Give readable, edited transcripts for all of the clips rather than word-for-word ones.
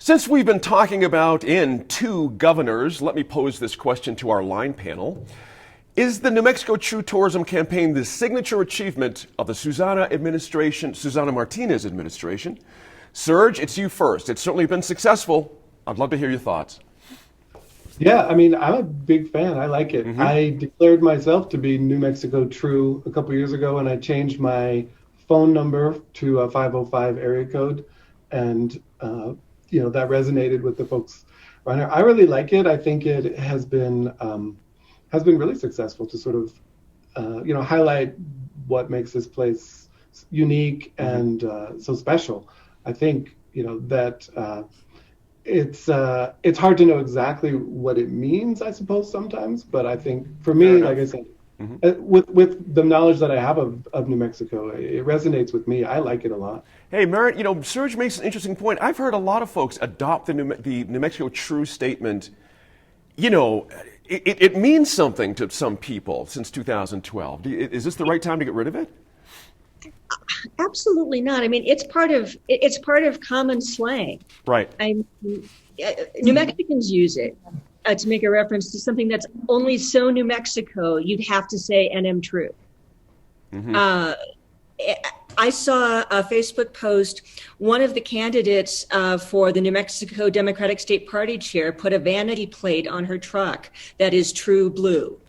Since we've been talking about in two governors, let me pose this question to our line panel. Is the New Mexico True Tourism Campaign the signature achievement of the Susana Martinez administration? Serge, it's you first. It's certainly been successful. I'd love to hear your thoughts. Yeah, I mean, I'm a big fan. I like it. I declared myself to be New Mexico True a couple years ago, and I changed my phone number to a 505 area code, and that resonated with the folks around here. I really like it. I think it has been really successful to sort of highlight what makes this place unique and so special. I think that it's hard to know exactly what it means, I suppose, sometimes. But I think for me, like I said, with the knowledge that I have of New Mexico, it resonates with me. I like it a lot. Hey, Merritt, Serge makes an interesting point. I've heard a lot of folks adopt the New Mexico True statement. It means something to some people since 2012. Is this the right time to get rid of it? Absolutely not. I mean, it's part of common slang. Right. New Mexicans use it to make a reference to something that's only so New Mexico. You'd have to say "NM True." I saw a Facebook post. One of the candidates for the New Mexico Democratic State Party chair put a vanity plate on her truck that is True Blue.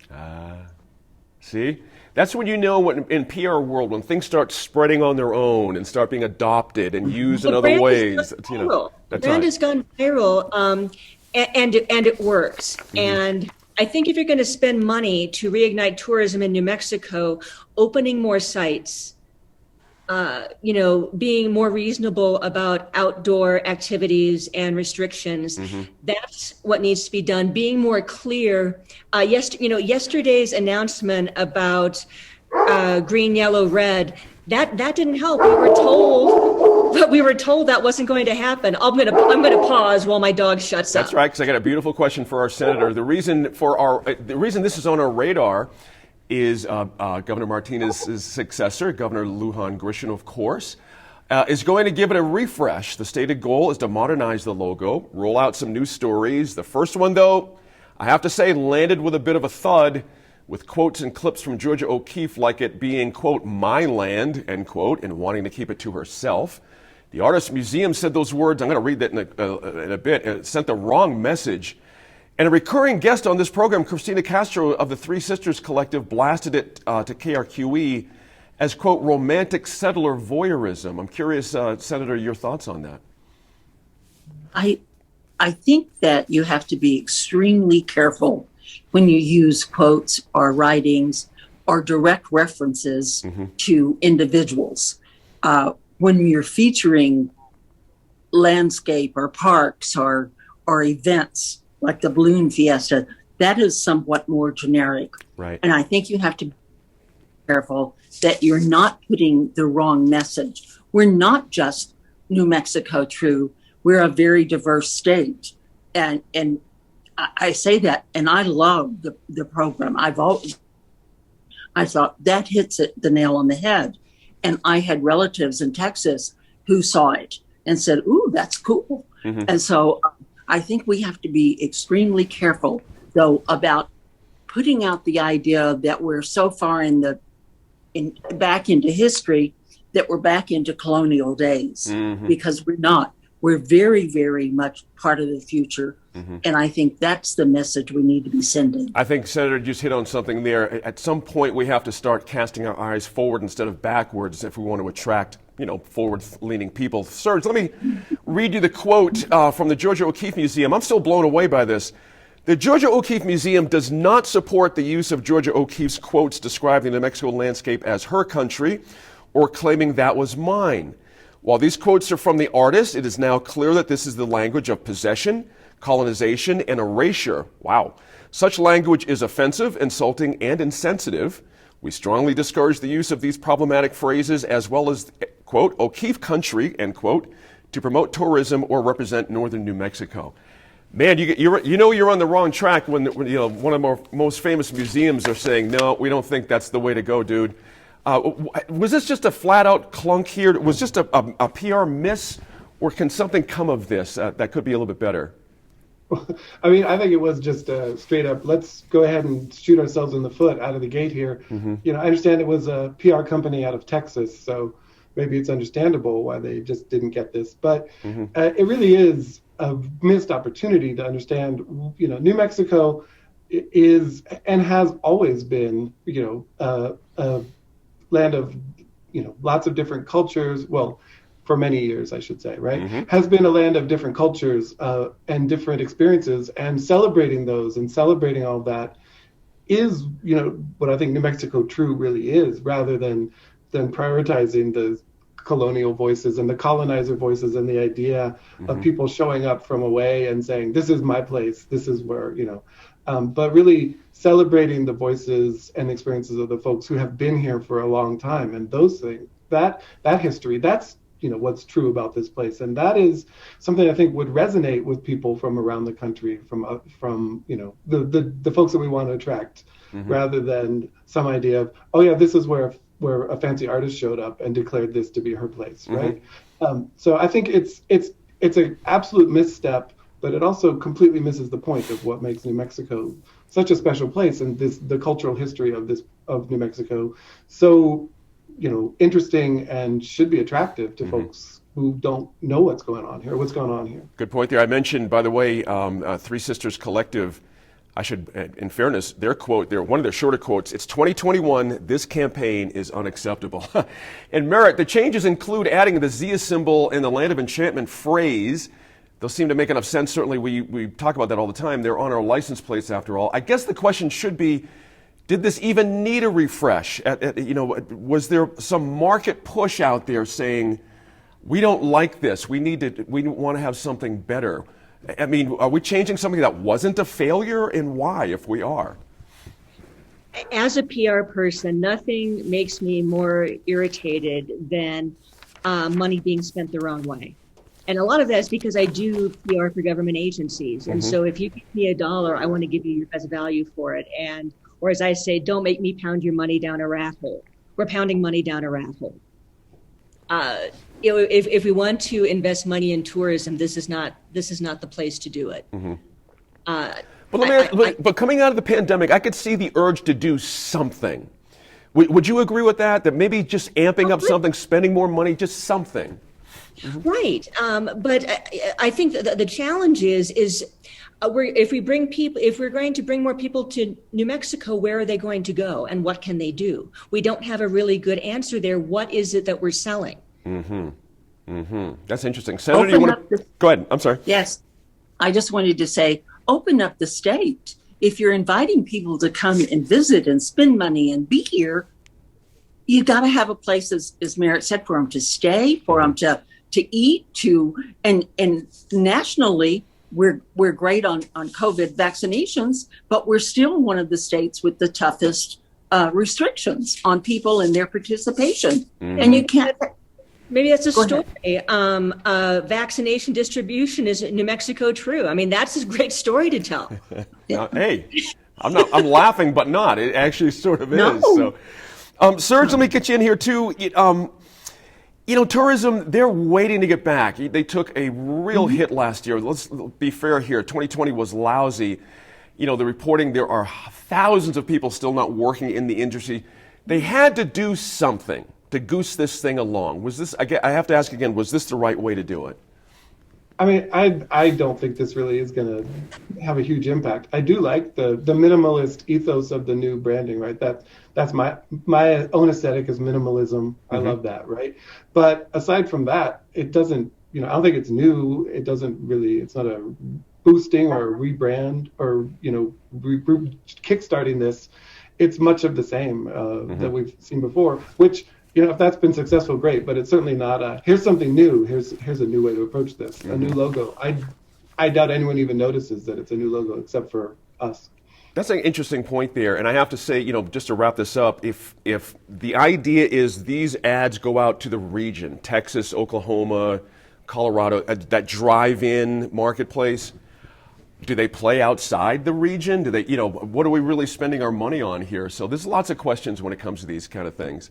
See? That's when you know what in PR world, when things start spreading on their own and start being adopted and used in other ways. The brand has gone viral, and it works. And I think if you're going to spend money to reignite tourism in New Mexico, opening more sites, being more reasonable about outdoor activities and restrictions, that's what needs to be done. Being more clear. Yesterday's announcement about green, yellow, red, that didn't help. We were told that wasn't going to happen. I'm going to pause while my dog shuts up. That's right, because I got a beautiful question for our senator. The reason this is on our radar is Governor Martinez's successor, Governor Lujan Grisham, of course, is going to give it a refresh. The stated goal is to modernize the logo, roll out some new stories. The first one, though, I have to say, landed with a bit of a thud, with quotes and clips from Georgia O'Keeffe like it being, quote, my land, end quote, and wanting to keep it to herself. The Artists Museum said those words, I'm going to read that in a bit, and it sent the wrong message. And a recurring guest on this program, Christina Castro of the Three Sisters Collective, blasted it to KRQE as, quote, romantic settler voyeurism. I'm curious, Senator, your thoughts on that. I think that you have to be extremely careful when you use quotes or writings or direct references to individuals. When you're featuring landscape or parks or events, like the balloon fiesta, that is somewhat more generic. Right. And I think you have to be careful that you're not putting the wrong message. We're not just New Mexico True. We're a very diverse state. And I say that, and I love the program. I thought that hits the nail on the head. And I had relatives in Texas who saw it and said, ooh, that's cool. And so I think we have to be extremely careful, though, about putting out the idea that we're so far back into history that we're back into colonial days, because we're not. We're very, very much part of the future. And I think that's the message we need to be sending. I think, Senator, just hit on something there. At some point, we have to start casting our eyes forward instead of backwards if we want to attract forward-leaning people. Serge, let me read you the quote from the Georgia O'Keeffe Museum. I'm still blown away by this. The Georgia O'Keeffe Museum does not support the use of Georgia O'Keeffe's quotes describing the New Mexico landscape as her country or claiming that was mine. While these quotes are from the artist, it is now clear that this is the language of possession, colonization, and erasure. Wow. Such language is offensive, insulting, and insensitive. We strongly discourage the use of these problematic phrases as well as, quote, O'Keeffe country, end quote, to promote tourism or represent northern New Mexico. Man, you're on the wrong track when one of our most famous museums are saying, no, we don't think that's the way to go, dude. Was this just a flat-out clunk here? Was just a PR miss? or can something come of this that could be a little bit better? I mean, I think it was just straight up, let's go ahead and shoot ourselves in the foot out of the gate here. You know, I understand it was a PR company out of Texas, so maybe it's understandable why they just didn't get this. But it really is a missed opportunity to understand, you know, New Mexico is and has always been, you know, a land of, you know, lots of different cultures. Well, for many years, I should say, right? Has been a land of different cultures and different experiences, and celebrating those and celebrating all of that is, you know, what I think New Mexico True really is, rather than prioritizing the colonial voices and the colonizer voices and the idea of people showing up from away and saying, this is my place, this is where, you know, but really celebrating the voices and experiences of the folks who have been here for a long time, and those things, that history, that's, you know, what's true about this place, and that is something I think would resonate with people from around the country, from you know, the folks that we want to attract, rather than some idea of, oh yeah, this is where a fancy artist showed up and declared this to be her place, right? So I think it's an absolute misstep, but it also completely misses the point of what makes New Mexico such a special place, and the cultural history of New Mexico so, you know, interesting and should be attractive to folks who don't know what's going on here. Good point there. I mentioned, by the way, Three Sisters Collective. I should, in fairness, their quote, one of their shorter quotes, it's 2021, this campaign is unacceptable. And Merritt, the changes include adding the Zia symbol in the Land of Enchantment phrase. Those seem to make enough sense. Certainly, we talk about that all the time. They're on our license plates, after all. I guess the question should be, did this even need a refresh? You know, was there some market push out there saying, we don't like this, we want to have something better? I mean, are we changing something that wasn't a failure, and why, if we are? As a PR person, nothing makes me more irritated than money being spent the wrong way. And a lot of that is because I do PR for government agencies. And so if you give me $1, I want to give you your best value for it. Or as I say, don't make me pound your money down a rat hole. We're pounding money down a rat hole. You know, if we want to invest money in tourism, this is not the place to do it. But coming out of the pandemic, I could see the urge to do something. Would you agree with that? That maybe just amping up something, spending more money, just something. Right. But I think that the challenge is if we're going to bring more people to New Mexico, where are they going to go and what can they do? We don't have a really good answer there. What is it that we're selling? That's interesting. Senator, you want to go ahead? I'm sorry. Yes. I just wanted to say, open up the state. If you're inviting people to come and visit and spend money and be here, you got to have a place, as Merritt said, for them to stay, for them to eat, and nationally, we're great on COVID vaccinations, but we're still one of the states with the toughest restrictions on people and their participation. And you can't. Maybe that's a story. Vaccination distribution is New Mexico True. I mean, that's a great story to tell. Hey, I'm laughing, but not. It actually sort of is. So, Serge, let me get you in here too. You know, tourism, they're waiting to get back. They took a real hit last year. Let's be fair here. 2020 was lousy. You know, the reporting, there are thousands of people still not working in the industry. They had to do something to goose this thing along. Was this, I have to ask again, was this the right way to do it? I mean, I don't think this really is going to have a huge impact. I do like the minimalist ethos of the new branding, right? That's my own aesthetic is minimalism. I love that, right? But aside from that, it doesn't, you know, I don't think it's new. It doesn't really, it's not a boosting or a rebrand or, you know, kickstarting this. It's much of the same that we've seen before, which, you know, if that's been successful, great, but it's certainly not here's something new. Here's a new way to approach this, a new logo. I doubt anyone even notices that it's a new logo except for us. That's an interesting point there. And I have to say, you know, just to wrap this up, if the idea is these ads go out to the region, Texas, Oklahoma, Colorado, that drive-in marketplace, do they play outside the region? Do they, you know, what are we really spending our money on here? So there's lots of questions when it comes to these kind of things.